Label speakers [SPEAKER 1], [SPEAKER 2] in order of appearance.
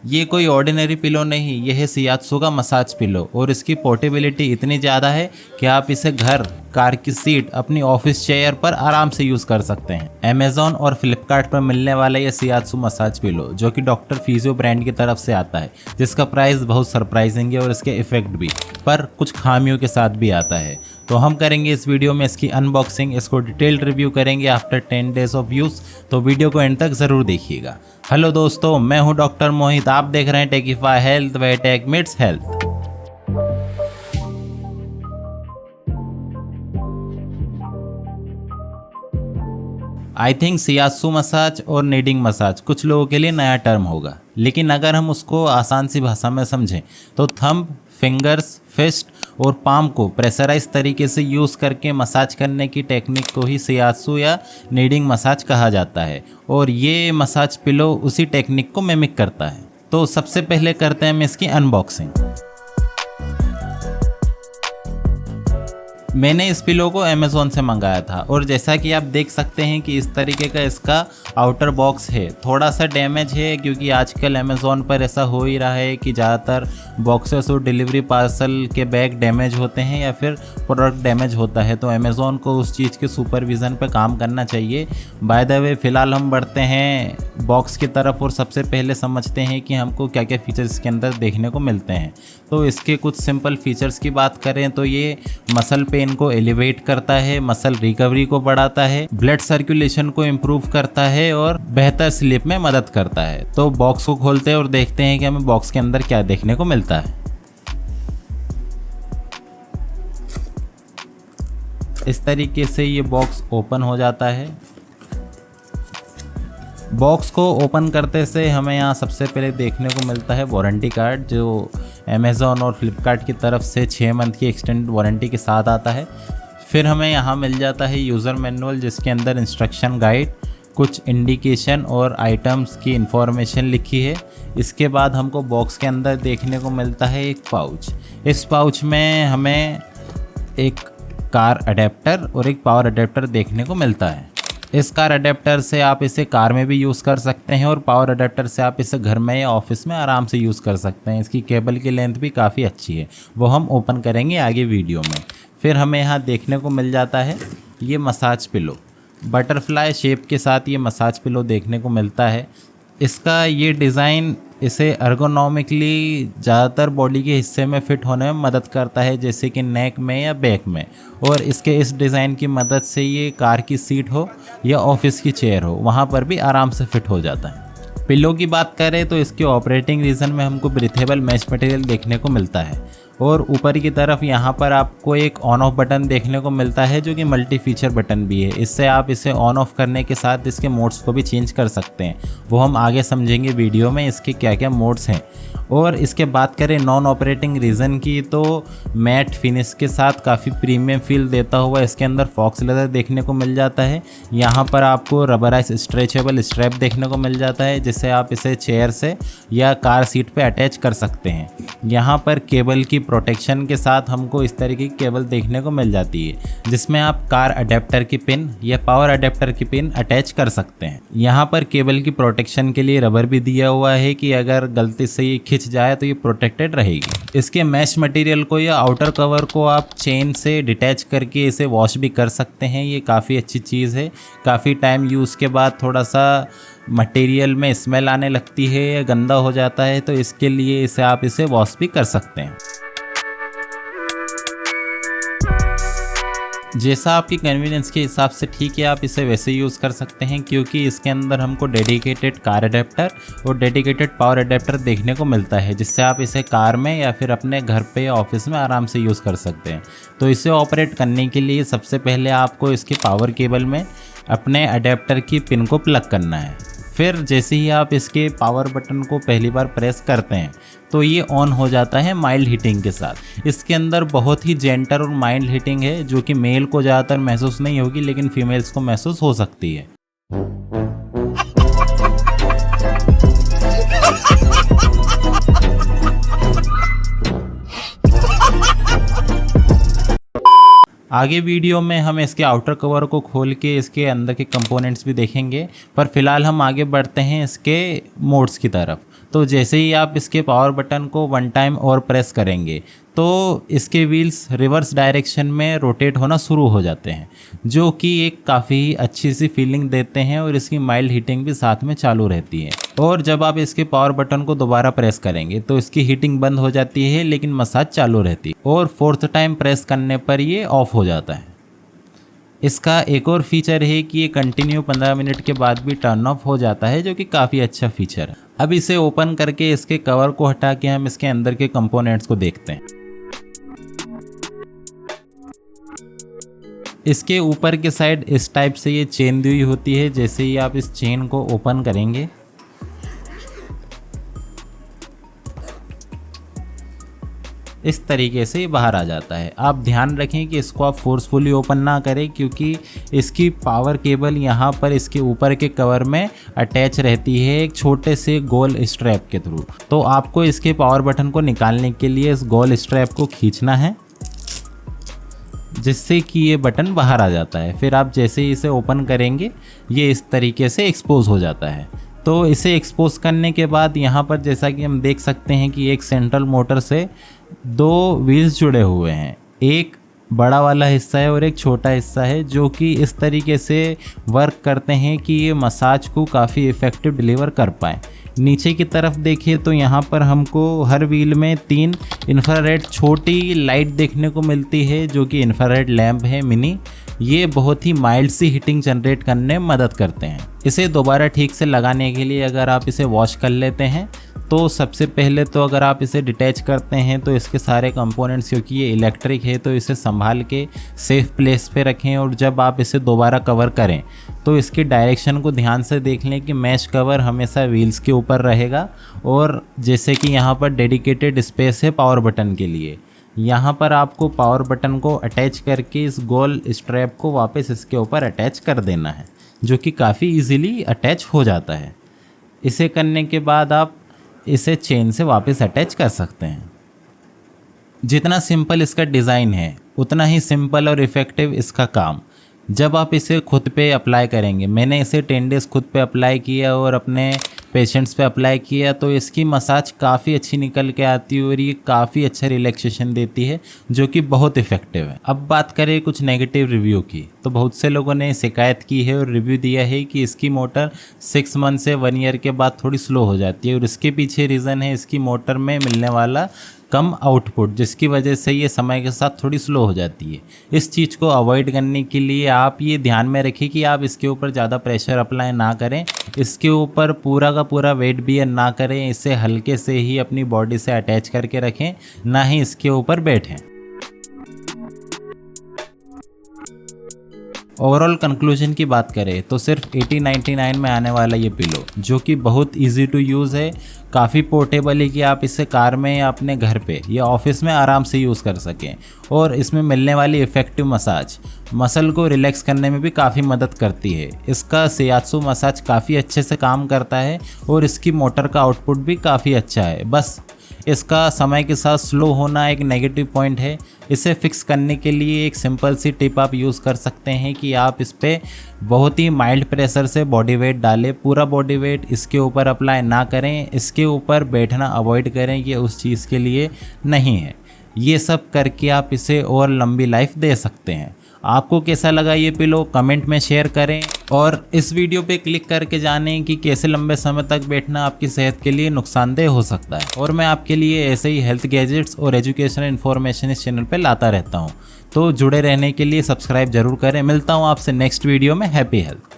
[SPEAKER 1] ये कोई ordinary pillow नहीं, यह है शियात्सु का मसाज पिलो और इसकी पोर्टेबिलिटी इतनी ज़्यादा है कि आप इसे घर, कार की सीट, अपनी ऑफिस चेयर पर आराम से यूज़ कर सकते हैं। अमेजॉन और फ्लिपकार्ट पर मिलने वाला यह शियात्सु मसाज पिलो जो कि डॉक्टर फिजियो ब्रांड की तरफ से आता है, जिसका प्राइस बहुत सरप्राइजिंग है और इसके इफेक्ट भी, पर कुछ खामियों के साथ भी आता है। तो हम करेंगे इस वीडियो में इसकी अनबॉक्सिंग, इसको डिटेल्ड रिव्यू करेंगे आफ्टर 10 डेज ऑफ यूज़, तो वीडियो को एंड तक ज़रूर देखिएगा। हेलो दोस्तों, मैं हूं डॉक्टर मोहित, आप देख रहे हैं टेकिफाई हेल्थ व tech meets health. I think shiatsu massage और नीडिंग मसाज कुछ लोगों के लिए नया टर्म होगा, लेकिन अगर हम उसको आसान सी भाषा में समझें तो थंब, फिंगर्स, फिस्ट और पाम को प्रेशराइज तरीके से यूज़ करके मसाज करने की टेक्निक को ही शियात्सु या नीडिंग मसाज कहा जाता है और ये मसाज पिलो उसी टेक्निक को मिमिक करता है। तो सबसे पहले करते हैं हम इसकी अनबॉक्सिंग। मैंने इस पिलो को अमेज़ॉन से मंगाया था और जैसा कि आप देख सकते हैं कि इस तरीके का इसका आउटर बॉक्स है। थोड़ा सा डैमेज है क्योंकि आजकल अमेज़ॉन पर ऐसा हो ही रहा है कि ज़्यादातर बॉक्सेस और डिलीवरी पार्सल के बैग डैमेज होते हैं या फिर प्रोडक्ट डैमेज होता है, तो अमेज़ॉन को उस चीज़ के सुपरविज़न पर काम करना चाहिए। बाय द वे फ़िलहाल हम बढ़ते हैं बॉक्स की तरफ और सबसे पहले समझते हैं कि हमको क्या क्या फ़ीचर्स इसके अंदर देखने को मिलते हैं। तो इसके कुछ सिंपल फीचर्स की बात करें तो ये मसल पेन को एलिवेट करता है, मसल रिकवरी को बढ़ाता है, ब्लड सर्कुलेशन को इम्प्रूव करता है और बेहतर स्लीप में मदद करता है। तो बॉक्स को खोलते हैं और देखते हैं कि हमें बॉक्स के अंदर क्या देखने को मिलता है। इस तरीके से ये बॉक्स ओपन हो जाता है। बॉक्स को ओपन करते से हमें यहाँ सबसे पहले देखने को मिलता है वारंटी कार्ड, जो अमेज़ॉन और फ्लिपकार्ट की तरफ से 6 मंथ की एक्सटेंडेड वारंटी के साथ आता है। फिर हमें यहाँ मिल जाता है यूज़र मैनुअल, जिसके अंदर इंस्ट्रक्शन गाइड, कुछ इंडिकेशन और आइटम्स की इंफॉर्मेशन लिखी है। इसके बाद हमको बॉक्स के अंदर देखने को मिलता है एक पाउच। इस पाउच में हमें एक कार अडेप्टर और एक पावर अडेप्टर देखने को मिलता है। इस कार अडेप्टर से आप इसे कार में भी यूज़ कर सकते हैं और पावर अडेप्टर से आप इसे घर में या ऑफिस में आराम से यूज़ कर सकते हैं। इसकी केबल की लेंथ भी काफ़ी अच्छी है, वो हम ओपन करेंगे आगे वीडियो में। फिर हमें यहाँ देखने को मिल जाता है ये मसाज पिलो, बटरफ्लाई शेप के साथ ये मसाज पिलो देखने को मिलता है। इसका ये डिज़ाइन इसे अर्गोनॉमिकली ज़्यादातर बॉडी के हिस्से में फिट होने में मदद करता है, जैसे कि नेक में या बैक में, और इसके इस डिज़ाइन की मदद से ये कार की सीट हो या ऑफिस की चेयर हो, वहाँ पर भी आराम से फिट हो जाता है। पिलो की बात करें तो इसके ऑपरेटिंग रीजन में हमको ब्रीथेबल मैश मटेरियल देखने को मिलता है और ऊपर की तरफ यहाँ पर आपको एक ऑन ऑफ बटन देखने को मिलता है जो कि मल्टी फीचर बटन भी है। इससे आप इसे ऑन ऑफ करने के साथ इसके मोड्स को भी चेंज कर सकते हैं, वो हम आगे समझेंगे वीडियो में इसके क्या क्या मोड्स हैं। और इसके बात करें नॉन ऑपरेटिंग रीज़न की तो मैट फिनिश के साथ काफ़ी प्रीमियम फील देता हुआ इसके अंदर फॉक्स लेदर देखने को मिल जाता है। यहाँ पर आपको रबराइज स्ट्रेचेबल स्ट्रैप देखने को मिल जाता है, जिससे आप इसे चेयर से या कार सीट पे अटैच कर सकते हैं। यहाँ पर केबल की प्रोटेक्शन के साथ हमको इस तरीके की केबल देखने को मिल जाती है, जिसमें आप कार अडेप्टर की पिन या पावर अडेप्टर की पिन अटैच कर सकते हैं। यहाँ पर केबल की प्रोटेक्शन के लिए रबर भी दिया हुआ है कि अगर गलती से ये खिंच जाए तो ये प्रोटेक्टेड रहेगी। इसके मैश मटेरियल को या आउटर कवर को आप चेन से डिटैच करके इसे वॉश भी कर सकते हैं। ये काफ़ी अच्छी चीज़ है। काफ़ी टाइम यूज़ के बाद थोड़ा सा मटेरियल में स्मेल आने लगती है या गंदा हो जाता है, तो इसके लिए आप इसे वॉश भी कर सकते हैं। जैसा आपकी कन्वीनियंस के हिसाब से ठीक है, आप इसे वैसे यूज़ कर सकते हैं, क्योंकि इसके अंदर हमको डेडिकेटेड कार अडेप्टर और डेडिकेटेड पावर अडेप्टर देखने को मिलता है, जिससे आप इसे कार में या फिर अपने घर पे या ऑफिस में आराम से यूज़ कर सकते हैं। तो इसे ऑपरेट करने के लिए सबसे पहले आपको इसके पावर केबल में अपने अडेप्टर की पिन को प्लग करना है। फिर जैसे ही आप इसके पावर बटन को पहली बार प्रेस करते हैं तो ये ऑन हो जाता है माइल्ड हीटिंग के साथ। इसके अंदर बहुत ही जेंटल और माइल्ड हीटिंग है, जो कि मेल को ज़्यादातर महसूस नहीं होगी, लेकिन फीमेल्स को महसूस हो सकती है। आगे वीडियो में हम इसके आउटर कवर को खोल के इसके अंदर के कंपोनेंट्स भी देखेंगे, पर फिलहाल हम आगे बढ़ते हैं इसके मोड्स की तरफ। तो जैसे ही आप इसके पावर बटन को 1 टाइम और प्रेस करेंगे तो इसके व्हील्स रिवर्स डायरेक्शन में रोटेट होना शुरू हो जाते हैं, जो कि एक काफ़ी अच्छी सी फीलिंग देते हैं और इसकी माइल्ड हीटिंग भी साथ में चालू रहती है। और जब आप इसके पावर बटन को दोबारा प्रेस करेंगे तो इसकी हीटिंग बंद हो जाती है, लेकिन मसाज चालू रहती है और 4th टाइम प्रेस करने पर ये ऑफ हो जाता है। इसका एक और फीचर है कि ये कंटिन्यू 15 मिनट के बाद भी टर्न ऑफ हो जाता है, जो कि काफ़ी अच्छा फीचर है। अब इसे ओपन करके इसके कवर को हटा के हम इसके अंदर के कंपोनेंट्स को देखते हैं। इसके ऊपर के साइड इस टाइप से ये चेन दी हुई होती है। जैसे ही आप इस चेन को ओपन करेंगे इस तरीके से ये बाहर आ जाता है। आप ध्यान रखें कि इसको आप फोर्सफुली ओपन ना करें, क्योंकि इसकी पावर केबल यहाँ पर इसके ऊपर के कवर में अटैच रहती है एक छोटे से गोल स्ट्रैप के थ्रू। तो आपको इसके पावर बटन को निकालने के लिए इस गोल स्ट्रैप को खींचना है, जिससे कि ये बटन बाहर आ जाता है। फिर आप जैसे ही इसे ओपन करेंगे ये इस तरीके से एक्सपोज हो जाता है। तो इसे एक्सपोज करने के बाद यहाँ पर जैसा कि हम देख सकते हैं कि एक सेंट्रल मोटर से 2 व्हील्स जुड़े हुए हैं। एक बड़ा वाला हिस्सा है और एक छोटा हिस्सा है, जो कि इस तरीके से वर्क करते हैं कि ये मसाज को काफ़ी इफ़ेक्टिव डिलीवर कर पाएँ। नीचे की तरफ देखिए तो यहाँ पर हमको हर व्हील में 3 इंफ्रारेड छोटी लाइट देखने को मिलती है, जो कि इंफ्रारेड लैंप है मिनी। ये बहुत ही माइल्ड सी हीटिंग जनरेट करने में मदद करते हैं। इसे दोबारा ठीक से लगाने के लिए अगर आप इसे वॉश कर लेते हैं तो सबसे पहले तो अगर आप इसे डिटैच करते हैं तो इसके सारे कंपोनेंट्स, क्योंकि ये इलेक्ट्रिक है तो इसे संभाल के सेफ प्लेस पे रखें। और जब आप इसे दोबारा कवर करें तो इसकी डायरेक्शन को ध्यान से देख लें कि मैश कवर हमेशा व्हील्स के ऊपर रहेगा। और जैसे कि यहाँ पर डेडिकेटेड स्पेस है पावर बटन के लिए, यहाँ पर आपको पावर बटन को अटैच करके इस गोल स्ट्रैप को वापस इसके ऊपर अटैच कर देना है, जो कि काफ़ी इजीली अटैच हो जाता है। इसे करने के बाद आप इसे चेन से वापस अटैच कर सकते हैं। जितना सिंपल इसका डिज़ाइन है उतना ही सिंपल और इफ़ेक्टिव इसका काम। जब आप इसे खुद पे अप्लाई करेंगे, मैंने इसे 10 डेज़ खुद पे अप्लाई किया और अपने पेशेंट्स पे अप्लाई किया, तो इसकी मसाज काफ़ी अच्छी निकल के आती है और ये काफ़ी अच्छा रिलैक्सेशन देती है, जो कि बहुत इफ़ेक्टिव है। अब बात करें कुछ नेगेटिव रिव्यू की, तो बहुत से लोगों ने शिकायत की है और रिव्यू दिया है कि इसकी मोटर 6 मंथ से 1 ईयर के बाद थोड़ी स्लो हो जाती है। और इसके पीछे रीज़न है इसकी मोटर में मिलने वाला कम आउटपुट, जिसकी वजह से ये समय के साथ थोड़ी स्लो हो जाती है। इस चीज़ को अवॉइड करने के लिए आप ये ध्यान में रखें कि आप इसके ऊपर ज़्यादा प्रेशर अप्लाई ना करें, इसके ऊपर पूरा का पूरा वेट बियर ना करें, इसे हल्के से ही अपनी बॉडी से अटैच करके रखें, ना ही इसके ऊपर बैठें। ओवरऑल कंक्लूजन की बात करें तो सिर्फ 8099 में आने वाला ये पिलो, जो कि बहुत इजी टू यूज़ है, काफ़ी पोर्टेबल है कि आप इसे कार में या अपने घर पे या ऑफिस में आराम से यूज़ कर सकें। और इसमें मिलने वाली इफ़ेक्टिव मसाज मसल को रिलैक्स करने में भी काफ़ी मदद करती है। इसका शियात्सु मसाज काफ़ी अच्छे से काम करता है और इसकी मोटर का आउटपुट भी काफ़ी अच्छा है। बस इसका समय के साथ स्लो होना एक नेगेटिव पॉइंट है। इसे फिक्स करने के लिए एक सिंपल सी टिप आप यूज़ कर सकते हैं कि आप इस पर बहुत ही माइल्ड प्रेशर से बॉडी वेट डालें। पूरा बॉडी वेट इसके ऊपर अप्लाई ना करें, इसके ऊपर बैठना अवॉइड करें, ये उस चीज़ के लिए नहीं है। ये सब करके आप इसे और लंबी लाइफ दे सकते हैं। आपको कैसा लगा ये पिलो कमेंट में शेयर करें और इस वीडियो पे क्लिक करके जानें कि कैसे लंबे समय तक बैठना आपकी सेहत के लिए नुकसानदेह हो सकता है। और मैं आपके लिए ऐसे ही हेल्थ गैजेट्स और एजुकेशनल इन्फॉर्मेशन इस चैनल पे लाता रहता हूँ, तो जुड़े रहने के लिए सब्सक्राइब जरूर करें। मिलता हूँ आपसे नेक्स्ट वीडियो में। Happy health.